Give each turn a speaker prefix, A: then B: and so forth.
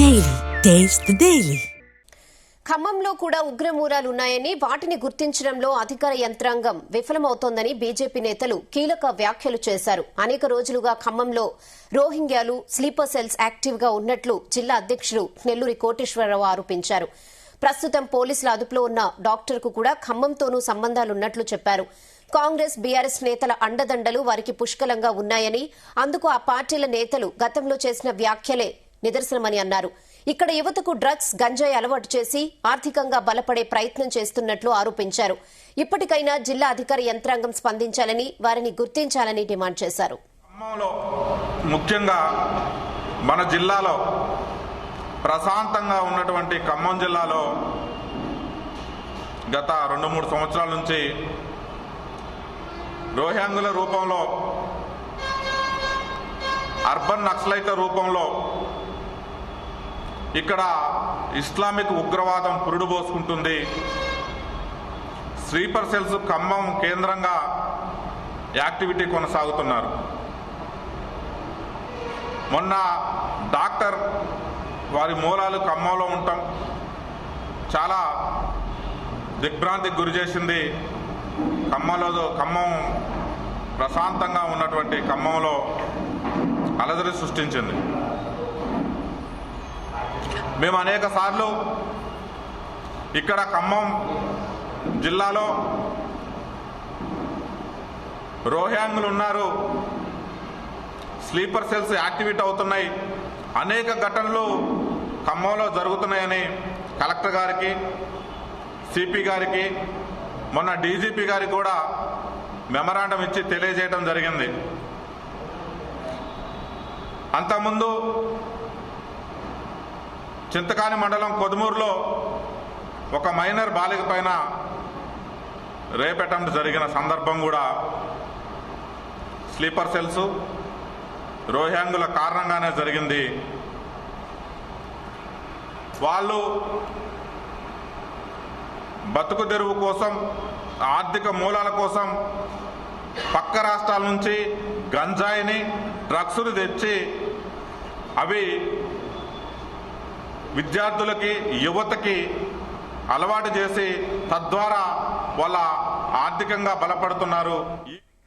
A: Daily taste the daily.
B: ఖమ్మంలో కూడా ఉగ్రమూలాలు ఉన్నాయని, వాటిని గుర్తించడంలో అధికార యంత్రాంగం విఫలమవుతోందని బీజేపీ నేతలు కీలక వ్యాఖ్యలు చేశారు. అనేక రోజులుగా ఖమ్మంలో రోహింగ్యాలు, స్లీపర్ సెల్స్ యాక్టివ్ గా ఉన్నట్లు జిల్లా అధ్యక్షుడు నెల్లూరి కోటేశ్వరరావు ఆరోపించారు. ప్రస్తుతం పోలీసుల అదుపులో ఉన్న డాక్టర్ కు కూడా ఖమ్మంతోనూ సంబంధాలున్నట్లు చెప్పారు. కాంగ్రెస్, బీఆర్ఎస్ నేతల అండదండలు వారికి పుష్కలంగా ఉన్నాయని, అందుకు ఆ పార్టీల నేతలు గతంలో చేసిన వ్యాఖ్యలే నిదర్శనమని అన్నారు. ఇక్కడ యువతకు డ్రగ్స్, గంజాయి అలవాటు చేసి ఆర్థికంగా బలపడే ప్రయత్నం చేస్తున్నట్లు ఆరోపించారు. ఇప్పటికైనా జిల్లా అధికార యంత్రాంగం స్పందించాలని, వారిని గుర్తించాలని డిమాండ్ చేశారు.
C: ముఖ్యంగా మన జిల్లాలో ప్రశాంతంగా ఉన్నటువంటి ఖమ్మం జిల్లాలో గత 2-3 సంవత్సరాల నుంచి రోహింగ్యాల రూపంలో, అర్బన్ నక్సలైట్ల రూపంలో ఇక్కడ ఇస్లామిక్ ఉగ్రవాదం పురుడు పోసుకుంటుంది. స్లీపర్ సెల్స్ ఖమ్మం కేంద్రంగా యాక్టివిటీ కొనసాగుతున్నారు. మొన్న డాక్టర్ వారి మూలాలు ఖమ్మంలో ఉండటం చాలా దిగ్భ్రాంతికి గురి చేసింది. ఖమ్మం ప్రశాంతంగా ఉన్నటువంటి ఖమ్మంలో అలజడి సృష్టించింది. మేము అనేక సార్లు ఇక్కడ ఖమ్మం జిల్లాలో రోహింగ్యాలు ఉన్నారు, స్లీపర్ సెల్స్ యాక్టివేట్ అవుతున్నాయి, అనేక ఘటనలు ఖమ్మంలో జరుగుతున్నాయని కలెక్టర్ గారికి, సిపి గారికి, మొన్న డీజీపీ గారికి కూడా మెమరాండం ఇచ్చి తెలియజేయడం జరిగింది. అంతకుముందు చింతకాని మండలం కొదుమూరులో ఒక మైనర్ బాలిక పైన రేప్ అటెంప్ట్ జరిగిన సందర్భం కూడా స్లీపర్ సెల్స్, రోహింగ్యాల కారణంగానే జరిగింది. వాళ్ళు బతుకు తెరువు కోసం, ఆర్థిక మూలాల కోసం పక్క రాష్ట్రాల నుంచి గంజాయిని, డ్రగ్స్ను తెచ్చి అవి విద్యార్థులకి, యువతకి అలవాటు చేసి తద్వారా వాళ్ళ ఆర్థికంగా బలపడుతున్నారు.